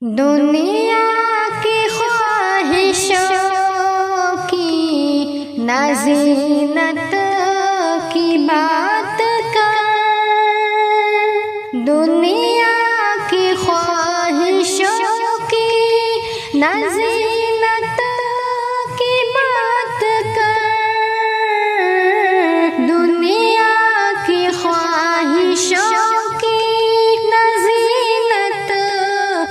دنیا کی خواہشوں کی نہ زینت کی بات کر، دنیا کی خواہشوں کی نہ زینت کی بات کر، دنیا کی خواہشوں کی نہ زینت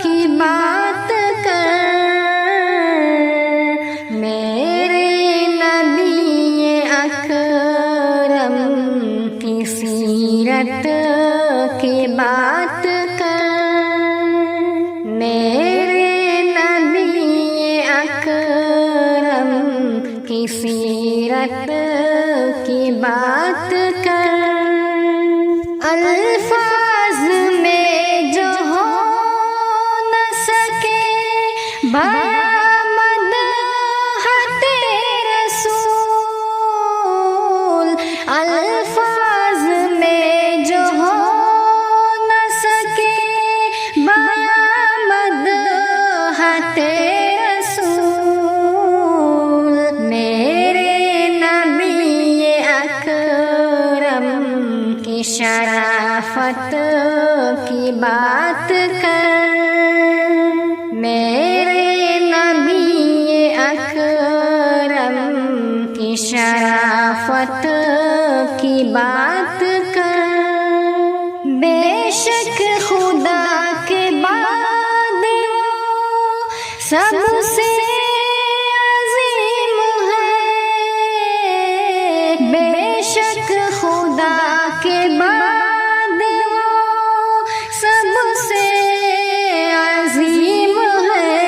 کی بات کر، میرے نبی اکرم کی سیرت کی بات کر، میرے نبی اکرم کی سیرت کی بات کر، الفاظ میں جو ہو نہ سکے مدح تیرے رسول، الفاظ میں جو ہو نہ سکے مدح تیرے رسول، میرے نبی اکرم کی شرافت کی بات کر، میرے نبی اکرم کی شرافت کی بات کر، بے شک خدا کے بعد وہ سب سے عظیم ہے، بے شک خدا کے بعد وہ سب سے عظیم ہے،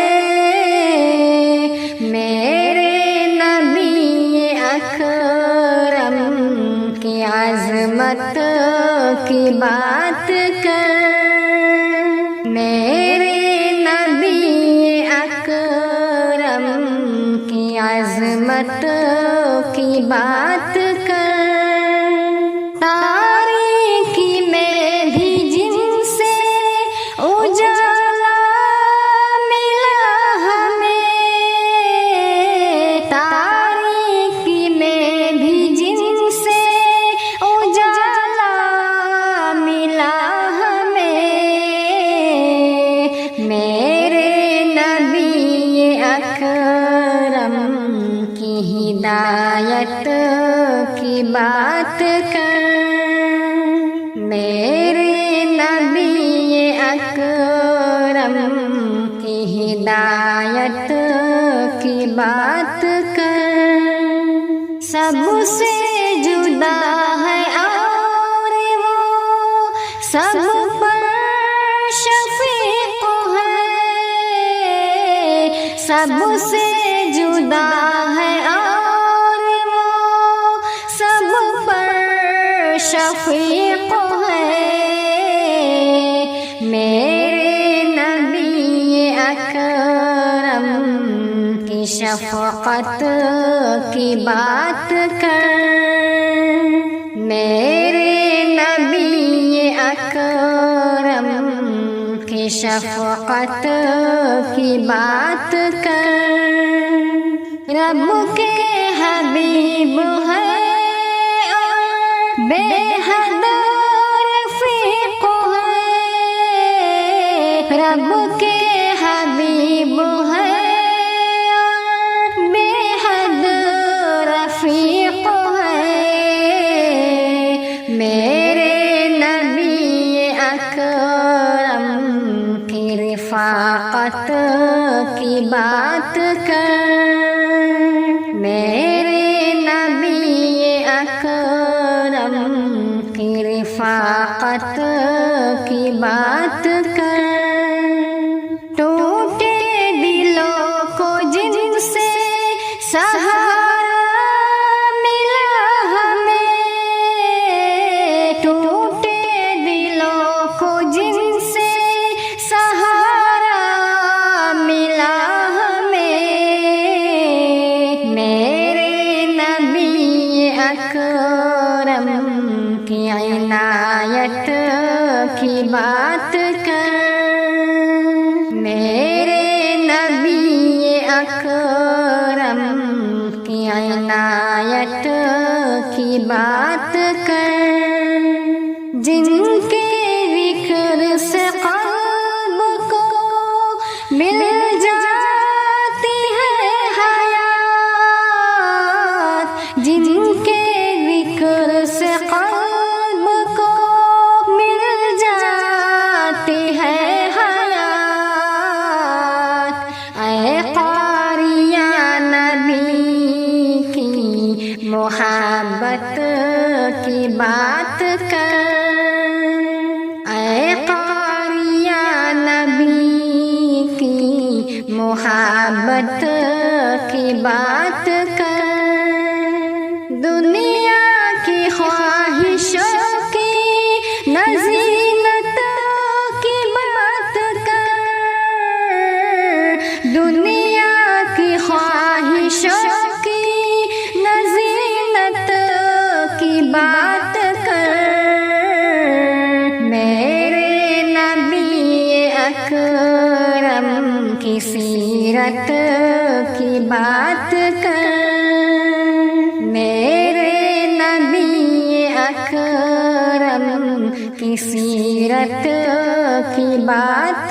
میرے نبی اکرم کی عظمت کی بات کر، میرے نبی اکرم کی عظمت کی بات کر، تاریکی میں بھی جن سے اجالا ملا ہمیں، تاریکی میں بھی جن سے اجالا ملا ہمیں، میرے نبی اکرم کی ہدایت کی بات کر، میرے نبی اکرم کی ہدایت کی بات کر، سب سے جدا ہے اور وہ سب پر شفیق ہے، سب سے جدا ہے اور وہ سب پر شفیق ہے، میرے نبی اکرم کی شفقت کی بات کر، میرے نبی اکرم کی شفقت کی بات کر، رب کے حبیب ہے اور بے حد رفیق ہے، رب کے حبیب ہے اور بے حد رفیق ہے، میرے نبی اکرم کی رفاقت کی بات کر، میرے نبی اکرم کی رفاقت کی بات کر، ٹوٹے دلوں کو جن سے سہارا ملا ہمیں، ٹوٹے دلوں کو جن سے سہارا ملا ہمیں، میرے نبی اکرم کی عنایت کی بات کر، میں کی بات کر، جن کے ذکر سے قلب کو مل جاتی ہے حیات، جن کے ذکر سے قلب کو مل جاتی ہے حیات۔ اے قاریہ نبی کی محبت کی بات کر، اے قاریہ نبی کی محبت کی بات کر، دنیا کی خواہشوں کی زینت کی بات کر، دنیا کی خواہشوں کی زینت کی بات کر، میرے نبی اکرم کی سیرت کی بات کر، میرے نبی اکرم کی سیرت کی بات